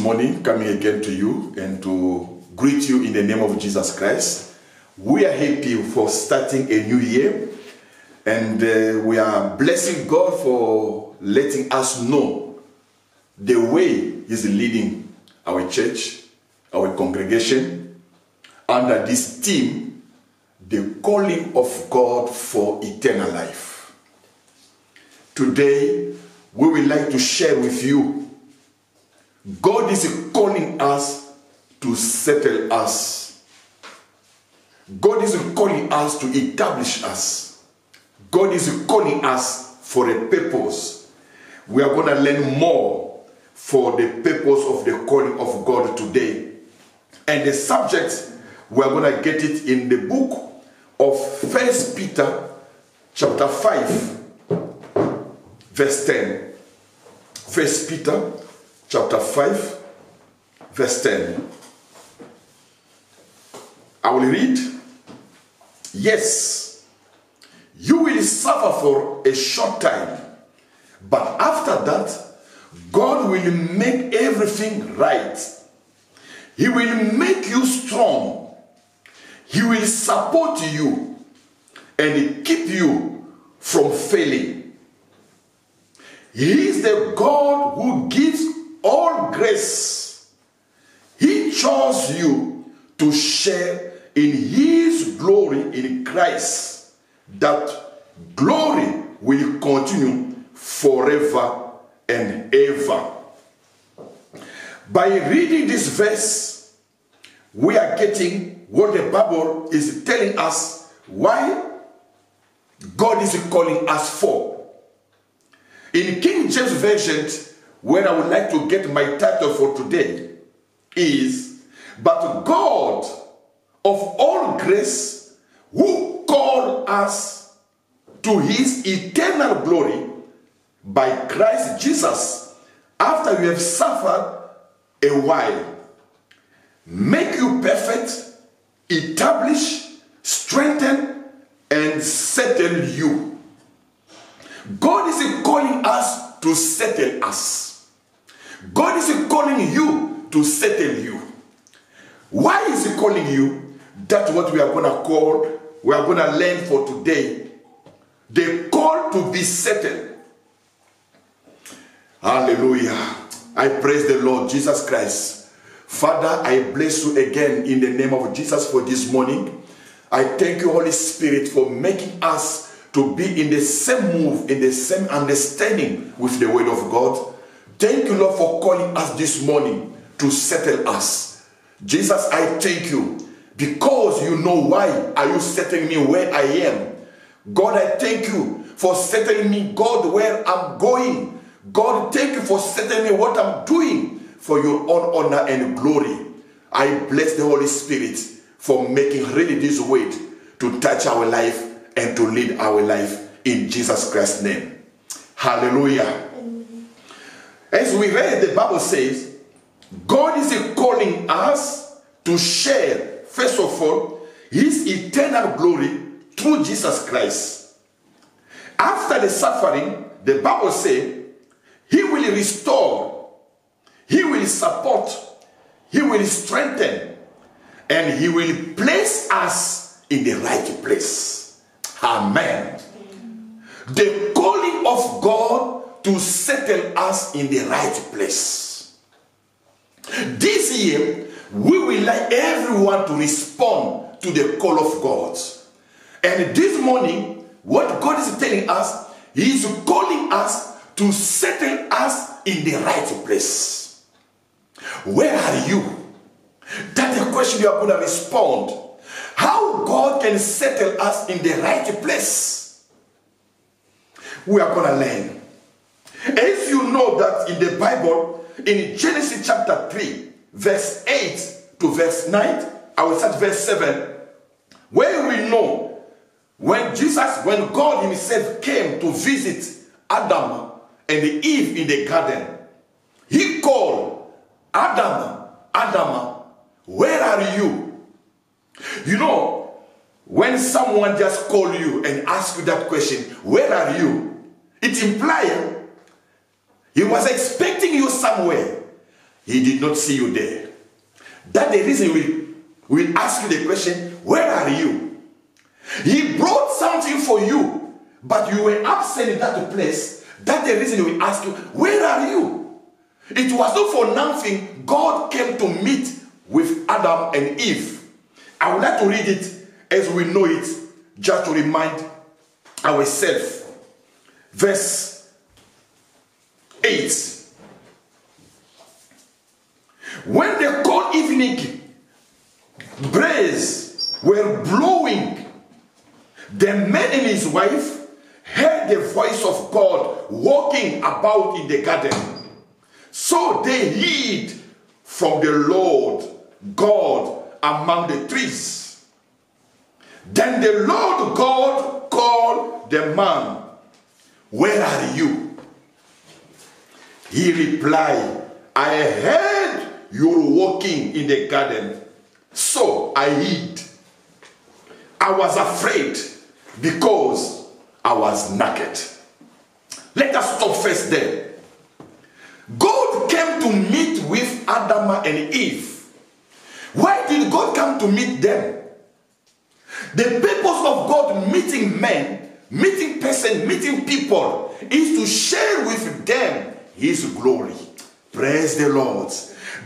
morning, coming again to you and to greet you in the name of Jesus Christ. We are happy for starting a new year, and we are blessing God for letting us know the way He's leading our church, our congregation, under this theme, the calling of God for eternal life. Today, we would like to share with you, God is calling us to settle us. God is calling us to establish us. God is calling us for a purpose. We are going to learn more for the purpose of the calling of God today. And the subject, we are going to get it in the book of 1 Peter chapter 5, verse 10. 1 Peter chapter 5, verse 10. I will read. Yes, you will suffer for a short time, but after that, God will make everything right. He will make you strong. He will support you and keep you from failing. He is the God who gives all grace. He chose you to share in His glory in Christ. That glory will continue forever and ever. By reading this verse, we are getting what the Bible is telling us why God is calling us for. In King James Version, where I would like to get my title for today, is, but God of all grace, who called us to His eternal glory by Christ Jesus, after you have suffered a while, make you perfect, establish, strengthen, and settle you. God is calling us to settle us. God is calling you to settle you. Why is He calling you? That's what we are going to call, we are going to learn for today. The call to be settled. Hallelujah. I praise the Lord Jesus Christ. Father, I bless you again in the name of Jesus for this morning. I thank you, Holy Spirit, for making us to be in the same move, in the same understanding with the word of God. Thank you, Lord, for calling us this morning to settle us. Jesus, I thank you because you know why are you settling me where I am. God, I thank you for settling me, God, where I'm going. God, thank you for settling me what I'm doing for your own honor and glory. I bless the Holy Spirit for making really this word to touch our life and to lead our life in Jesus Christ's name. Hallelujah. Amen. As we read, the Bible says, God is calling us to share, first of all, His eternal glory through Jesus Christ. After the suffering, the Bible says, He will restore, He will support, He will strengthen, and He will place us in the right place. Amen. The calling of God to settle us in the right place. This year, we will like everyone to respond to the call of God. And this morning, what God is telling us, He is calling us to settle us in the right place. Where are you? That's the question you are going to respond. How God can settle us in the right place. We are going to learn. As you know that in the Bible, in Genesis chapter 3, verse 8 to verse 9, I will start verse 7, where we know when God Himself came to visit Adam and Eve in the garden, He called, Adam, Adam, where are you? You know, when someone just calls you and asks you that question, where are you? It implies he was expecting you somewhere. he did not see you there. That's the reason we'll ask you the question, where are you? He brought something for you, but you were absent in that place. That's the reason we ask you, where are you? It was not for nothing God came to meet with Adam and Eve. I would like to read it as we know it, just to remind ourselves. Verse 8. When the cold evening breeze were blowing, the man and his wife heard the voice of God walking about in the garden. So they hid from the Lord God among the trees. Then the Lord God called the man, where are you? He replied, I heard you were walking in the garden, so I hid. I was afraid because I was naked. Let us stop first there. God came to meet with Adam and Eve. Why did God come to meet them? The purpose of God meeting men, meeting person, meeting people is to share with them his glory. Praise the Lord.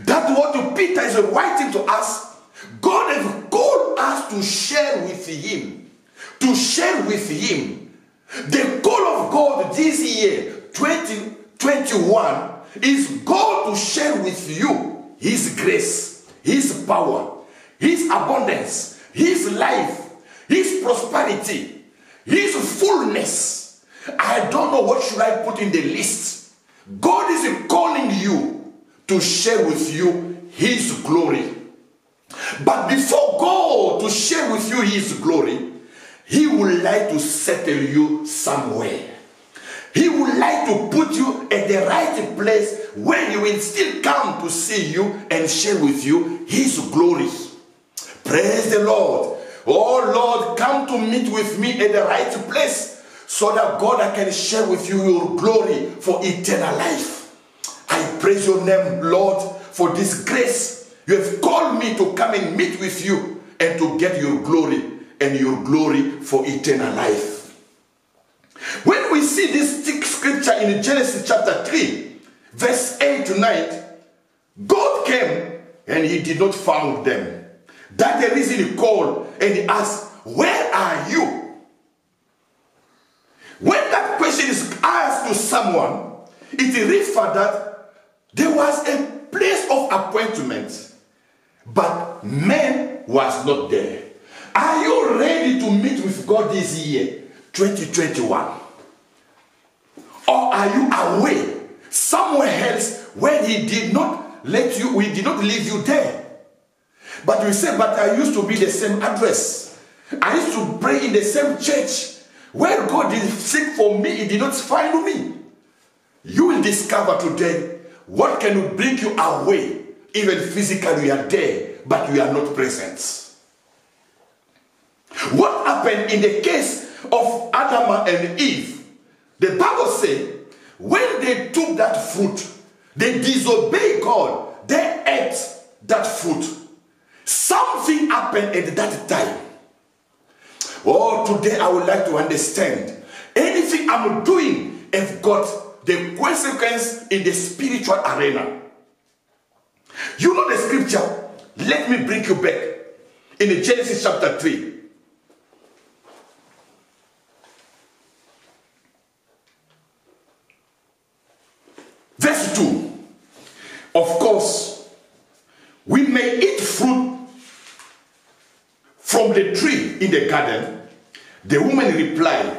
That's what Peter is writing to us. God has called us to share with him. To share with him. The call of God this year, 2021, is God to share with you his grace, his power, his abundance, his life, his prosperity, his fullness. I don't know what should I put in the list. God is calling you to share with you his glory. But before God to share with you his glory, he would like to settle you somewhere. He would like to put you at the right place where he will still come to see you and share with you his glory. Praise the Lord. Oh Lord, come to meet with me at the right place so that God, I can share with you your glory for eternal life. I praise your name, Lord, for this grace. You have called me to come and meet with you and to get your glory and your glory for eternal life. When we see this scripture in Genesis chapter 3, verse 8 to 9, God came and he did not find them. That's the reason he called and he asked, where are you? When that question is asked to someone, it refers that there was a place of appointment, but man was not there. Are you ready to meet with God this year, 2021? Or are you away somewhere else where he did not let you, we did not leave you there? But you say, but I used to be the same address. I used to pray in the same church. Where God did seek for me, he did not find me. You will discover today what can bring you away. Even physically you are there, but you are not present. What happened in the case of Adam and Eve? The Bible says, when they took that fruit, they disobeyed God. They ate that fruit. Something happened at that time. Oh, today I would like to understand. Anything I'm doing have got the consequence in the spiritual arena. You know the scripture. Let me bring you back. In Genesis chapter 3. Verse 2. Of course, we may eat fruit from the tree in the garden. The woman replied,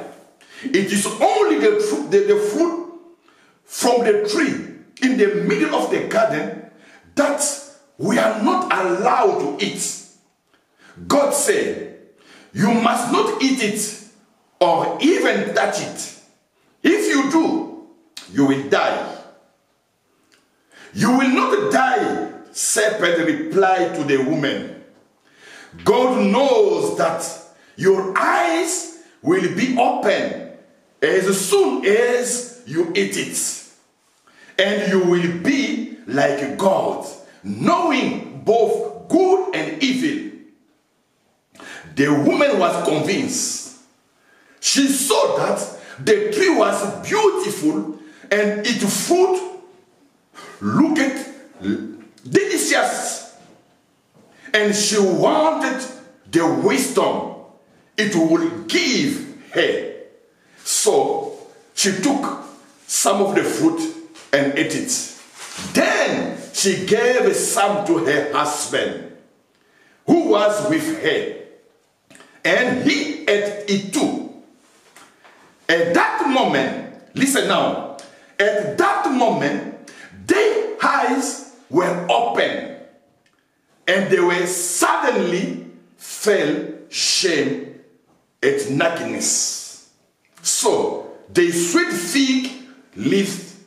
it is only the fruit from the tree in the middle of the garden that we are not allowed to eat. God said, you must not eat it or even touch it. If you do, you will die. You will not die, serpent replied to the woman. God knows that your eyes will be open as soon as you eat it, and you will be like God, knowing both good and evil. The woman was convinced. She saw that the tree was beautiful and its fruit looked delicious. And she wanted the wisdom it would give her. So she took some of the fruit and ate it. Then she gave some to her husband, who was with her, and he ate it too. At that moment, listen now, at that moment, their eyes were open, and they were suddenly fell shame at nakedness. So they sewed fig leaves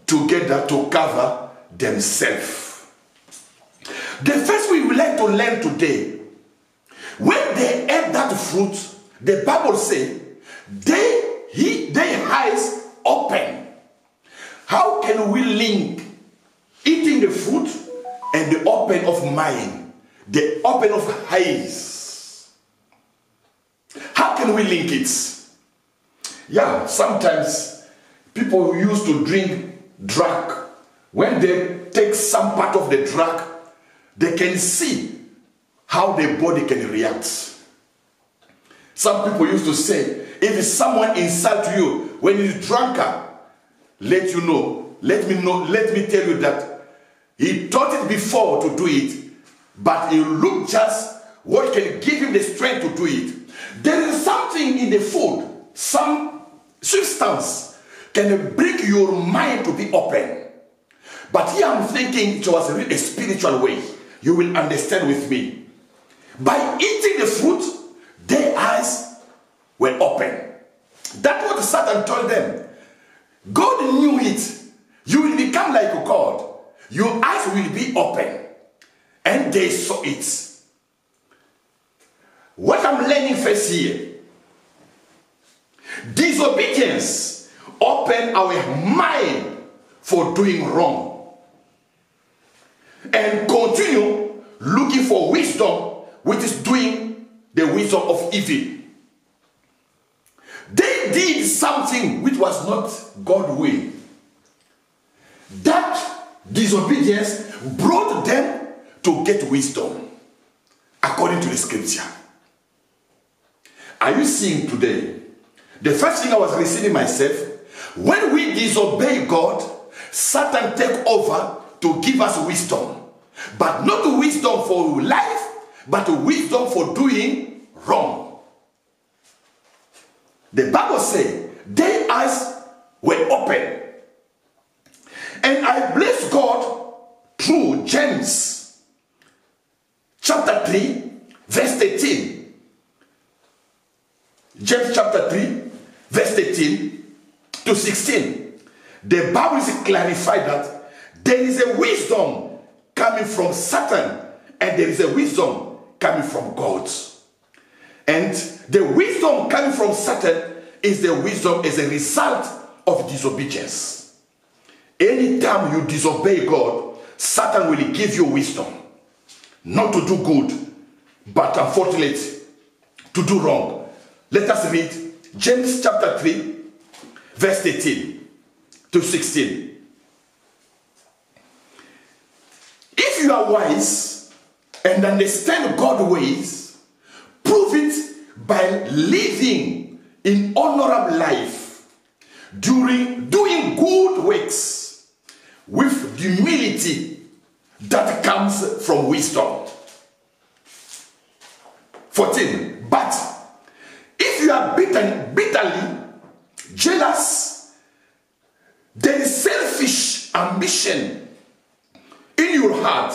together to cover themselves. The first we would like to learn today, when they ate that fruit, the Bible says their eyes open. How can we link eating the fruit and the open of mind, the open of eyes? How can we link it? Yeah, sometimes people used to drink drug. When they take some part of the drug, they can see how their body can react. Some people used to say, if someone insults you when he's drunk, let me tell you that he thought it before to do it, but he looked just what can give him the strength to do it. There is something in the food, some substance can bring your mind to be open. But here I'm thinking it was a spiritual way. You will understand with me. By eating the fruit, their eyes were open. That's what Satan told them. God knew it. You will become like God. Your eyes will be open. And they saw it. What I'm learning first here, disobedience open our mind for doing wrong. And continue looking for wisdom, which is doing the wisdom of evil. They did something which was not God's will. That disobedience brought them to get wisdom, according to the scripture. Are you seeing today? The first thing I was receiving myself, when we disobey God, Satan take over to give us wisdom. But not wisdom for life, but wisdom for doing wrong. The Bible says their eyes were open. And I bless God through James chapter 3 verse 13. James chapter 3 verse 13 to 16. The Bible is clarified that there is a wisdom coming from Satan and there is a wisdom coming from God. And the wisdom coming from Satan is the wisdom as a result of disobedience. Anytime you disobey God, Satan will give you wisdom. Not to do good, but unfortunately to do wrong. Let us read James chapter 3, verse 13 to 16. If you are wise and understand God's ways, prove it by living in honorable life, doing good works with humility that comes from wisdom. 14. But if you are bitterly jealous, there is selfish ambition in your heart.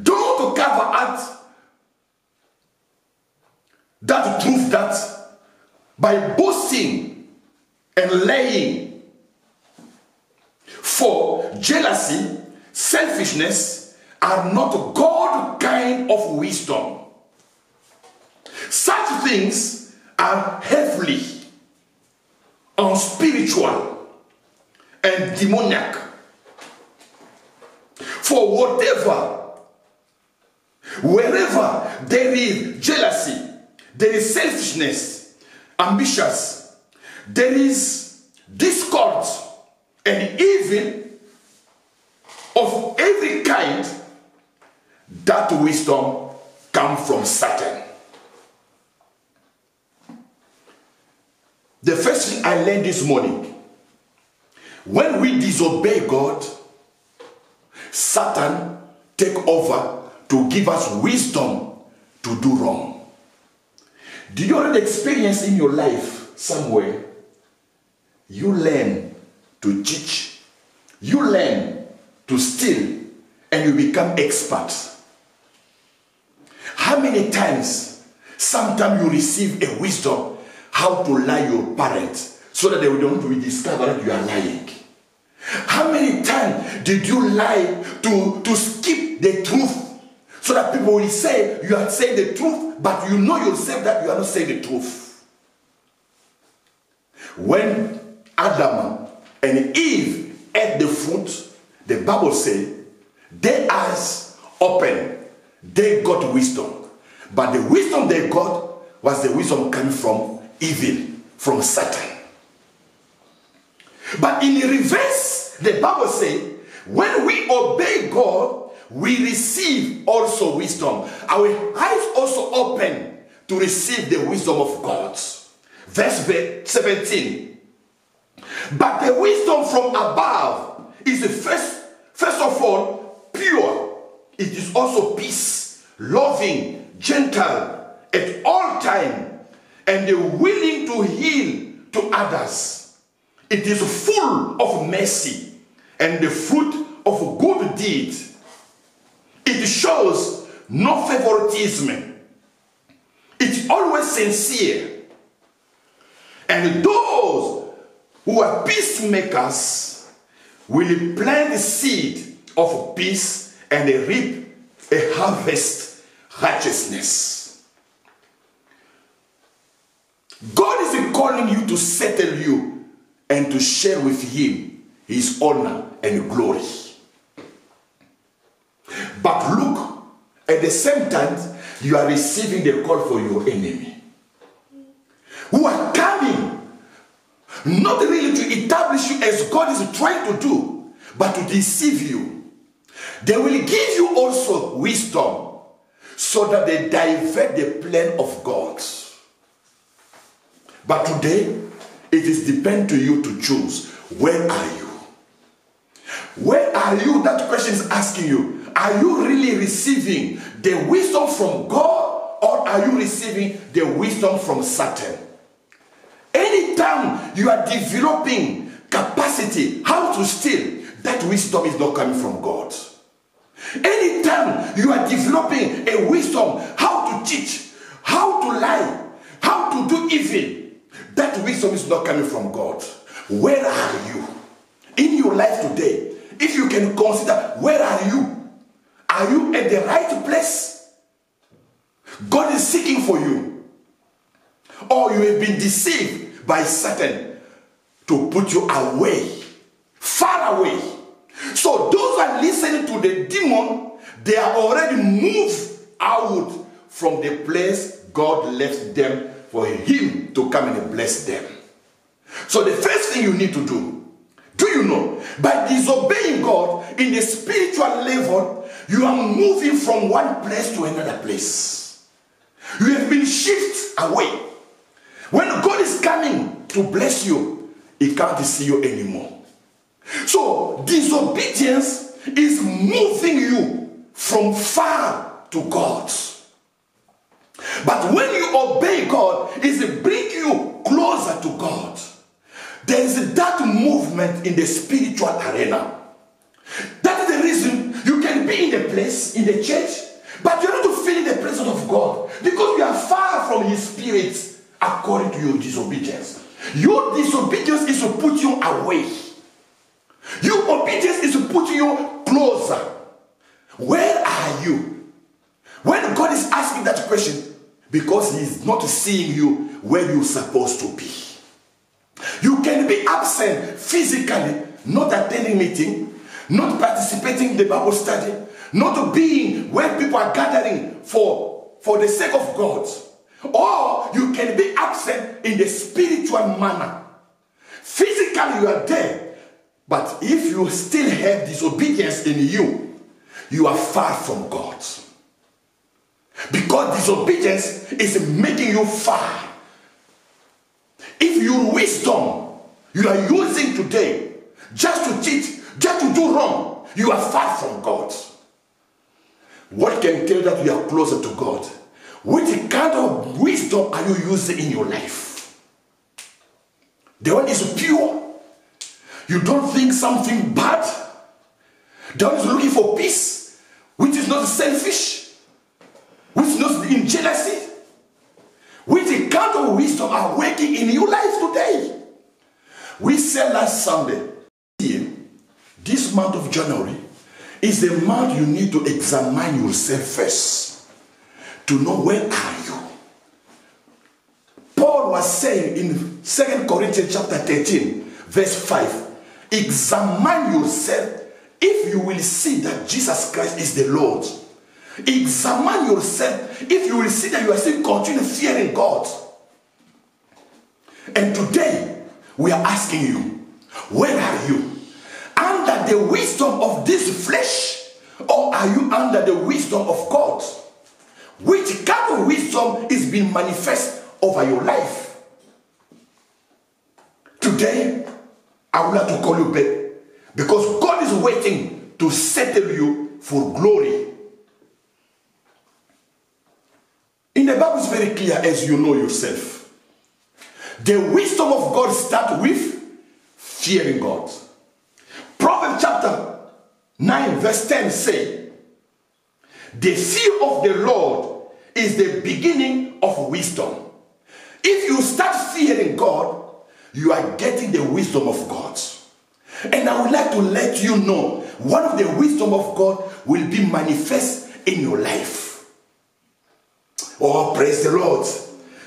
Don't cover up that truth that by boasting and lying. For jealousy, selfishness are not God kind of wisdom. Such things are heavenly, unspiritual, and demoniac. For wherever there is jealousy, there is selfishness, ambitious, there is discord and evil of every kind, that wisdom comes from Satan. The first thing I learned this morning, when we disobey God, Satan take over to give us wisdom to do wrong. Do you already experience in your life somewhere? You learn to cheat, you learn to steal, and you become expert. How many times, sometimes you receive a wisdom how to lie your parents so that they don't discover that you are lying? How many times did you lie to skip the truth so that people will say you are saying the truth, but you know yourself that you are not saying the truth? When Adam and Eve ate the fruit, the Bible says their eyes opened, they got wisdom. But the wisdom they got was the wisdom coming from evil, from Satan. But in reverse, the Bible says, when we obey God, we receive also wisdom. Our eyes also open to receive the wisdom of God. Verse 17. But the wisdom from above is the first of all pure. It is also peace, loving, gentle at all time, and willing to heal to others. It is full of mercy and the fruit of good deeds. It shows no favoritism. It's always sincere. And those who are peacemakers will plant the seed of peace and reap a harvest righteousness. God is calling you to settle you and to share with him his honor and glory. But look, at the same time, you are receiving the call for your enemy, who are coming not really to establish you as God is trying to do, but to deceive you. They will give you also wisdom so that they divert the plan of God. But today, it is depend to you to choose. Where are you? Where are you? That question is asking you. Are you really receiving the wisdom from God, or are you receiving the wisdom from Satan? Anytime you are developing capacity how to steal, that wisdom is not coming from God. Anytime you are developing a wisdom how to teach, how to lie, how to do evil, that wisdom is not coming from God. Where are you in your life today? If you can consider, where are you? Are you at the right place? God is seeking for you. Or you have been deceived by Satan to put you away, far away. So those who are listening to the demon, they are already moved out from the place God left them for him to come and bless them. So the first thing you need to do you know, by disobeying God in the spiritual level, you are moving from one place to another place. You have been shifted away. When God is coming to bless you, he can't see you anymore. So disobedience is moving you from far to God. But when you obey God, it brings you closer to God. There is that movement in the spiritual arena. That is the reason you can be in the place, in the church, but you're not feeling the presence of God because you are far from his spirit according to your disobedience. Your disobedience is to put you away. Your obedience is to put you closer. Where are you? When God is asking that question, because he is not seeing you where you're supposed to be. You can be absent physically, not attending meeting, not participating in the Bible study, not being where people are gathering for the sake of God. Or you can be absent in the spiritual manner. Physically you are there, but if you still have disobedience in you, you are far from God. Because disobedience is making you far. If your wisdom you are using today just to cheat, just to do wrong, you are far from God. What can tell that you are closer to God? Which kind of wisdom are you using in your life? The one is pure. You don't think something bad. The one is looking for peace, which is not selfish, which is not in jealousy. Which kind of wisdom are working in your life today? We said last Sunday, this month of January is the month you need to examine yourself first to know where are you. Paul was saying in 2 Corinthians chapter 13 verse 5, examine yourself if you will see that Jesus Christ is the Lord. Examine yourself if you will see that you are still continuing fearing God. And today we are asking you, where are you? Under the wisdom of this flesh, or are you under the wisdom of God? Which kind of wisdom is being manifest over your life? Today I would like to call you back, because God is waiting to settle you for glory. In the Bible is very clear, as you know yourself. The wisdom of God starts with fearing God. Proverbs chapter 9 verse 10 say, the fear of the Lord is the beginning of wisdom. If you start fearing God, you are getting the wisdom of God. And I would like to let you know, one of the wisdom of God will be manifest in your life. Oh, praise the Lord.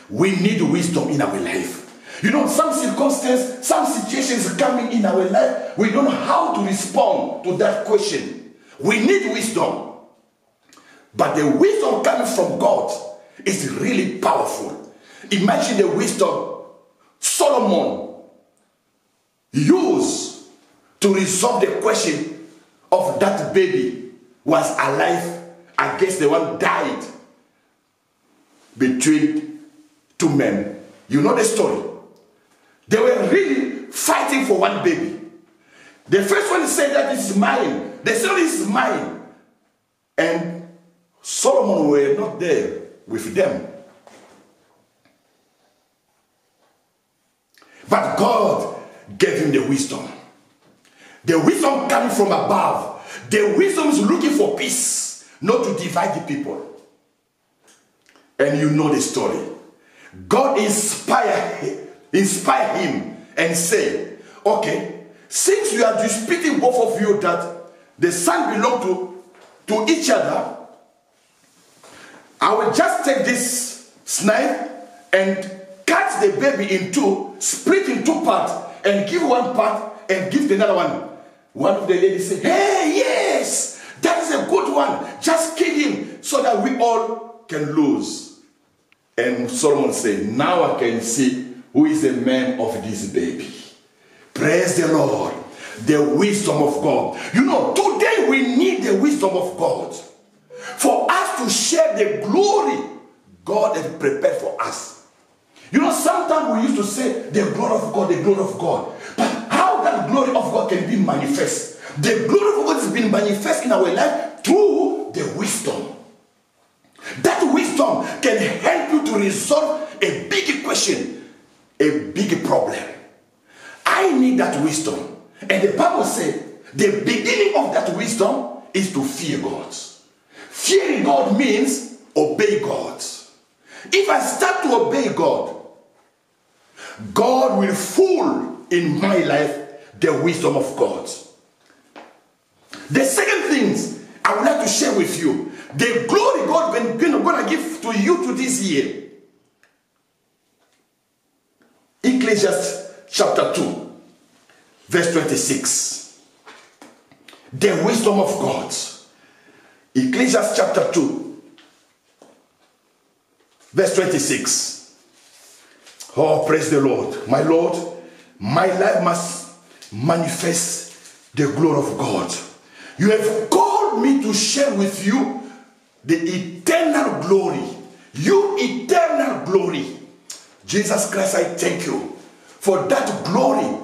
We need wisdom in our life. You know, some circumstances, some situations coming in our life, we don't know how to respond to that question. We need wisdom. But the wisdom coming from God is really powerful. Imagine the wisdom Solomon used to resolve the question of that baby was alive against the one died between two men. You know the story. They were really fighting for one baby. The first one said that this is mine. The second is mine. And Solomon were not there with them. But God gave him the wisdom. The wisdom coming from above. The wisdom is looking for peace, not to divide the people. And you know the story. God inspired him and say, okay, since you are disputing both of you that the son belong to each other, I will just take this knife and cut the baby in two, split in two parts, and give one part and give the another one. One of the ladies said, hey, yes, that is a good one. Just kill him so that we all can lose. And Solomon said, now I can see who is the man of this baby. Praise the Lord. The wisdom of God. You know, today we need the wisdom of God. For us to share the glory God has prepared for us. You know, sometimes we used to say, the glory of God, the glory of God. But how that glory of God can be manifest? The glory of God has been manifest in our life through the wisdom. That wisdom can help you to resolve a big question, a big problem. I need that wisdom. And the Bible says the beginning of that wisdom is to fear God. Fearing God means obey God. If I start to obey God, God will full in my life the wisdom of God. The second thing I would like to share with you, the glory God is going to give to you to this year. Ecclesiastes chapter 2, verse 26. the wisdom of God. Ecclesiastes chapter 2, verse 26. Oh, praise the Lord. My Lord, my life must manifest the glory of God. You have called me to share with you the eternal glory. You eternal glory. Jesus Christ, I thank you for that glory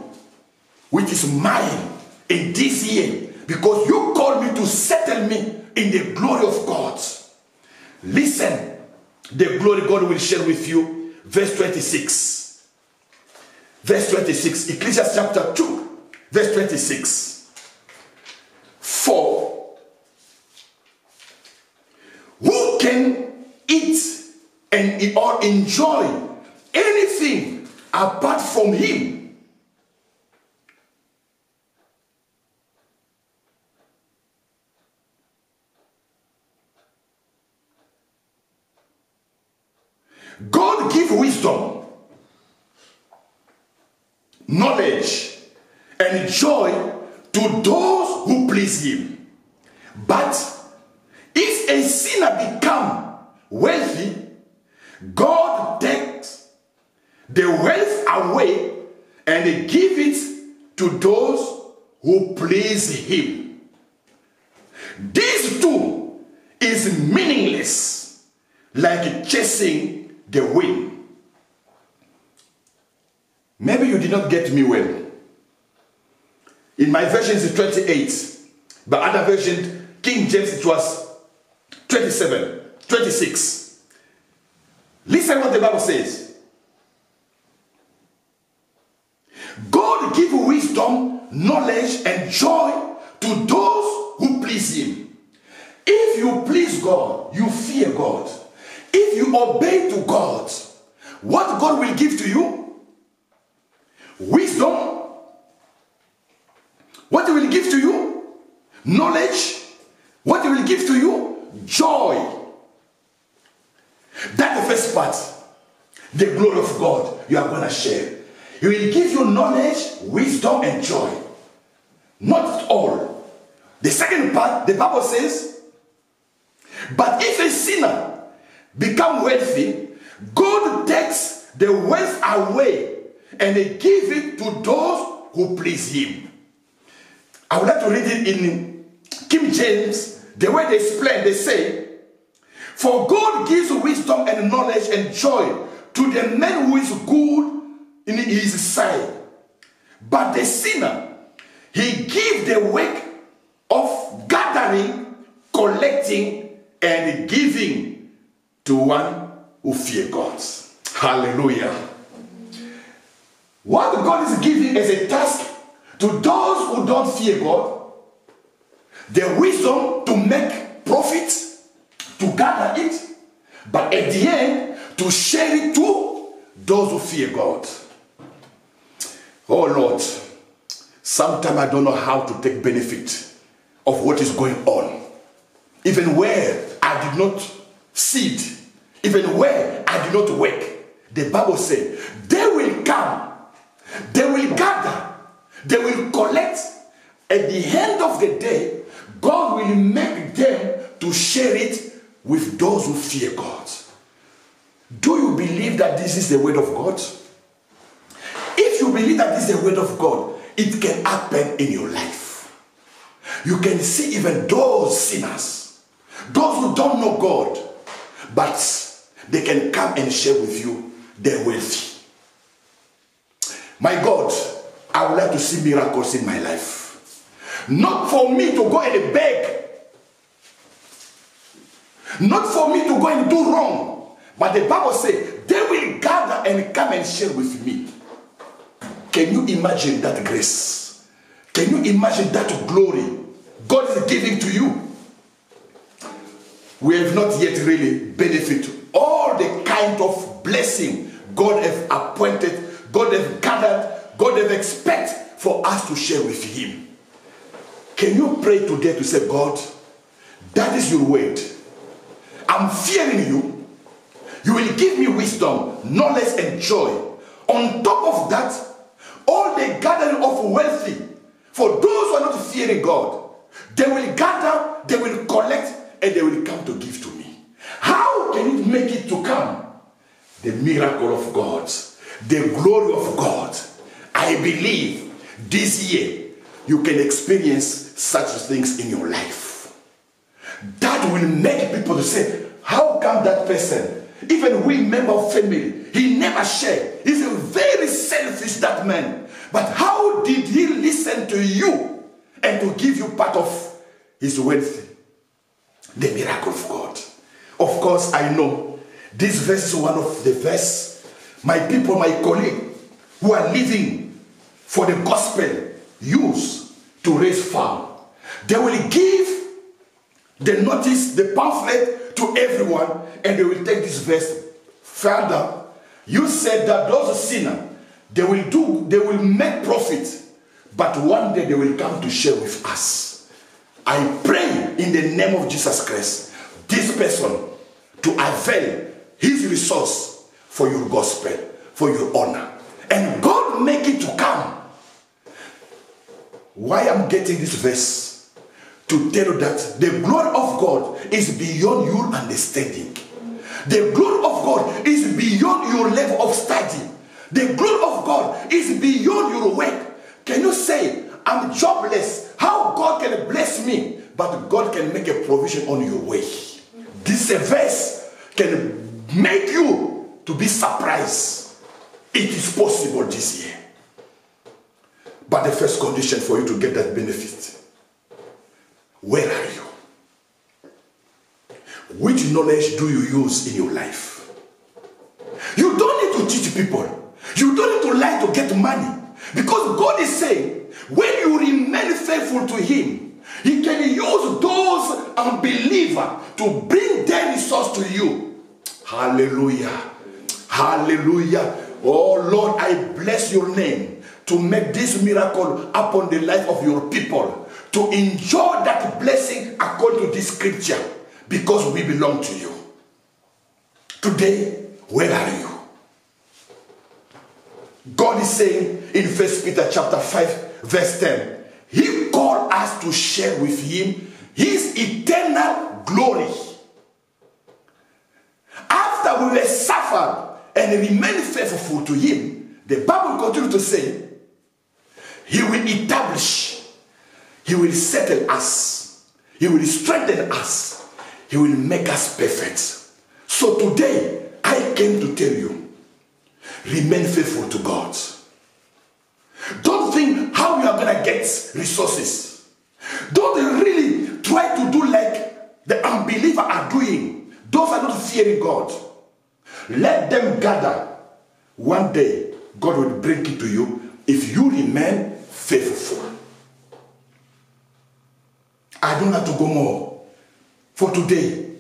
which is mine in this year, because you called me to settle me in the glory of God. Listen, the glory God will share with you. Verse 26. Verse 26. Ecclesiastes chapter 2. Verse 26. For who can eat and or enjoy anything apart from him? God gives wisdom, knowledge, and joy to those who please him. But if a sinner become wealthy, God takes the wealth away and give it to those who please him. This too is meaningless, like chasing the wind. Maybe you did not get me well. In my version it's 28, but other version, King James, it was 27, 26. Listen what the Bible says. God gives wisdom, knowledge, and joy to those who please him. If you please God, you fear God. If you obey to God, what God will give to you? Wisdom. What he will give to you? Knowledge. What he will give to you? Joy. That's the first part. The glory of God you are going to share. He will give you knowledge, wisdom, and joy. Not all. The second part, the Bible says, but if a sinner become wealthy, God takes the wealth away and they give it to those who please him. I would like to read it in King James. The way they explain, they say, for God gives wisdom and knowledge and joy to the man who is good in his sight. But the sinner, he gives the work of gathering, collecting, and giving to one who fears God. Hallelujah. What God is giving as a task to those who don't fear God, the wisdom to make profit, to gather it, but at the end, to share it to those who fear God. Oh Lord, sometimes I don't know how to take benefit of what is going on. Even where I did not seed, even where I did not work, the Bible says, they will come, they will gather, they will collect. At the end of the day, God will make them to share it with those who fear God. Do you believe that this is the word of God? If you believe that this is the word of God, it can happen in your life. You can see even those sinners, those who don't know God, but they can come and share with you their wealth. My God, I would like to see miracles in my life. Not for me to go and beg. Not for me to go and do wrong. But the Bible says, they will gather and come and share with me. Can you imagine that grace? Can you imagine that glory God is giving to you? We have not yet really benefited all the kind of blessing God has appointed, God has gathered, God has expected for us to share with him. Can you pray today to say, God, that is your word. I'm fearing you. You will give me wisdom, knowledge, and joy. On top of that, all the gathering of wealthy, for those who are not fearing God, They will gather, they will collect, and they will come to give to me. How can it make it to come? The miracle of God, the glory of God. I believe this year you can experience such things in your life. That will make people to say, how come that person, even we member of family, he never shared. He's a very selfish, that man. But how did he listen to you and to give you part of his wealth? The miracle of God. Of course, I know this verse is one of the verses my people, my colleague, who are living for the gospel use to raise fund. They will give the notice, the pamphlet to everyone, and they will take this verse further. You said that those sinners, they will make profit, but one day they will come to share with us. I pray in the name of Jesus Christ, this person to avail his resource for your gospel, for your honor, and God make it to come. Why I'm getting this verse? To tell you that the glory of God is beyond your understanding. The glory of God is beyond your level of study. The glory of God is beyond your work. Can you say, I'm jobless, how God can bless me? But God can make a provision on your way. This verse can make you to be surprised. It is possible this year. But the first condition for you to get that benefit, where are you? Which knowledge do you use in your life? You don't need to teach people. You don't need to lie to get money. Because God is saying, when you remain faithful to Him, He can use those unbelievers to bring their resource to you. Hallelujah. Hallelujah. Oh Lord, I bless your name to make this miracle upon the life of your people, to enjoy that blessing according to this scripture, because we belong to you. Today, where are you? God is saying in 1 Peter chapter 5 verse 10, He called us to share with Him His eternal glory. After we were suffered and remain faithful to Him, the Bible continues to say, He will establish, He will settle us, He will strengthen us, He will make us perfect. So today, I came to tell you, remain faithful to God. Don't think how you are going to get resources. Don't really try to do like the unbeliever are doing. Those are not fearing God. Let them gather. One day, God will bring it to you if you remain faithful. I don't have to go more. For today,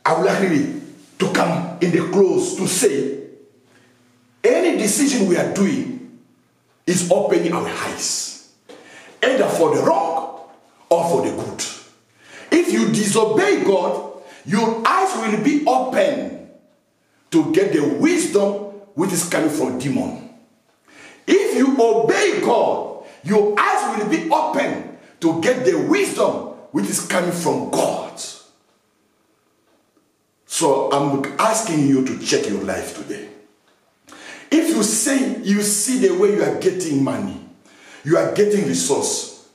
I would like really to come in the close to say, any decision we are doing is opening our eyes, either for the wrong or for the good. If you disobey God, your eyes will be open to get the wisdom which is coming from demon. If you obey God, your eyes will be open to get the wisdom which is coming from God. So I'm asking you to check your life today. If you say you see the way you are getting money, you are getting resource,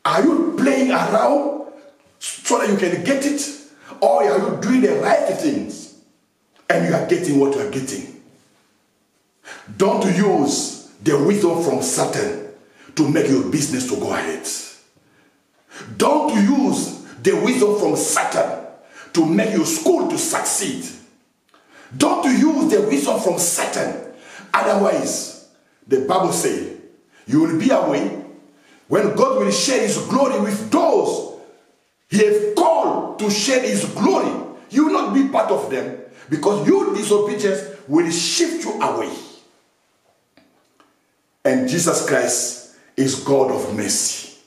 are you playing around so that you can get it? Or are you doing the right things and you are getting what you are getting? Don't use the wisdom from Satan to make your business to go ahead. Don't use the wisdom from Satan to make your school to succeed. Don't use the wisdom from Satan. Otherwise, the Bible says, you will be away when God will share His glory with those He has called to share His glory. You will not be part of them because your disobedience will shift you away. And Jesus Christ is God of mercy.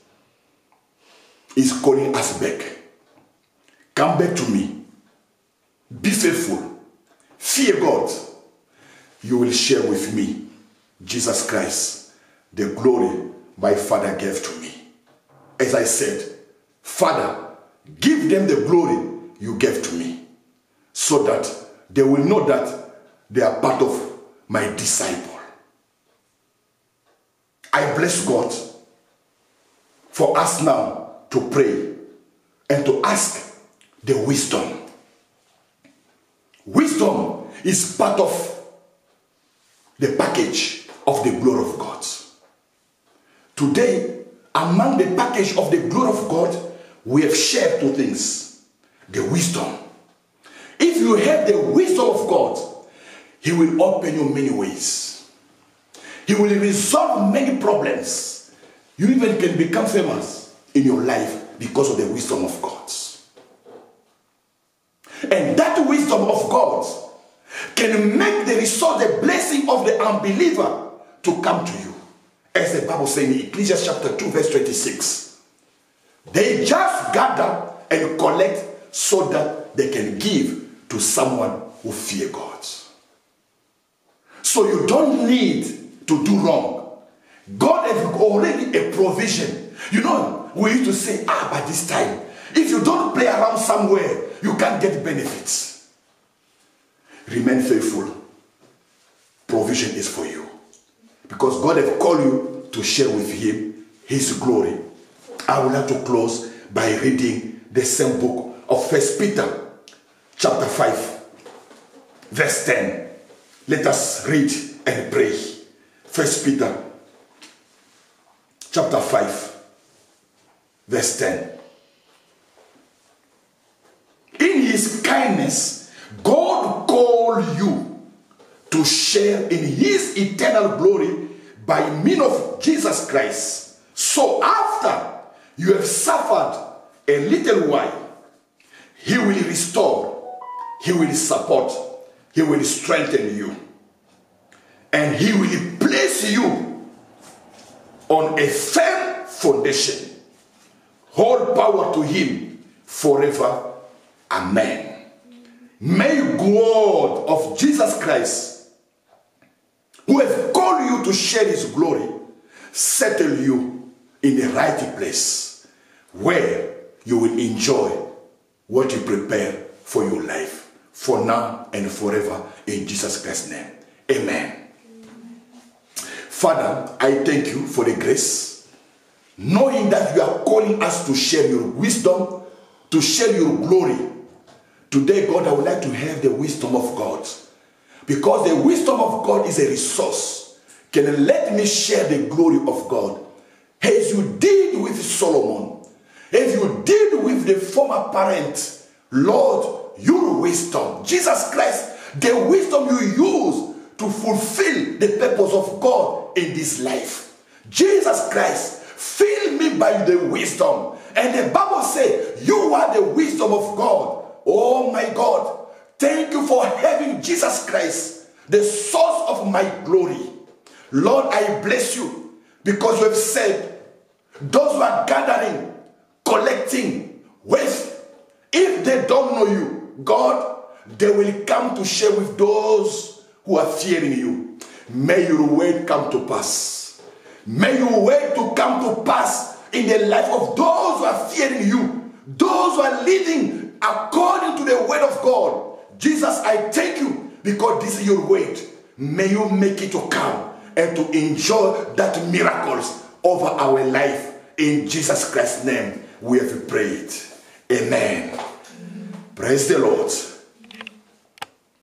He's calling us back. Come back to me. Be faithful. Fear God. You will share with me, Jesus Christ, the glory my Father gave to me. As I said, Father, give them the glory you gave to me, so that they will know that they are part of my disciple. I bless God for us now to pray and to ask the wisdom. Wisdom is part of the package of the glory of God. Today, among the package of the glory of God, we have shared two things. The wisdom. If you have the wisdom of God, He will open you many ways. He will resolve many problems. You even can become famous in your life because of the wisdom of God. And that wisdom of God can make the result, the blessing of the unbeliever to come to you. As the Bible says in Ecclesiastes chapter 2 verse 26. They just gather and collect so that they can give to someone who fears God. So you don't need to do wrong. God has already a provision. You know, we used to say, by this time, if you don't play around somewhere, you can't get benefits. Remain faithful. Provision is for you. Because God has called you to share with Him His glory. I would like to close by reading the same book of 1 Peter chapter 5 verse 10. Let us read and pray. 1 Peter chapter 5 verse 10. In His kindness, God called you to share in His eternal glory by means of Jesus Christ. So after you have suffered a little while, He will restore, He will support, He will strengthen you, and He will place you on a firm foundation. Hold power to Him forever. Amen. May God of Jesus Christ, who has called you to share His glory, settle you in the right place where you will enjoy what you prepare for your life, for now and forever, in Jesus Christ's name. Amen. Father, I thank you for the grace, knowing that you are calling us to share your wisdom, to share your glory. Today, God, I would like to have the wisdom of God, because the wisdom of God is a resource. Can let me share the glory of God, as you did with Solomon, as you did with the former parent. Lord, your wisdom, Jesus Christ, the wisdom you use to fulfill the purpose of God in this life. Jesus Christ, fill me by the wisdom. And the Bible says, you are the wisdom of God. Oh my God, thank you for having Jesus Christ, the source of my glory. Lord, I bless you because you have said, those who are gathering, collecting wealth, if they don't know you, God, they will come to share with those who are fearing you. May your word come to pass. May your word to come to pass in the life of those who are fearing you, those who are living according to the word of God. Jesus, I thank you because this is your word. May you make it to come and to enjoy that miracles over our life. In Jesus Christ's name we have prayed. Amen. Praise the Lord.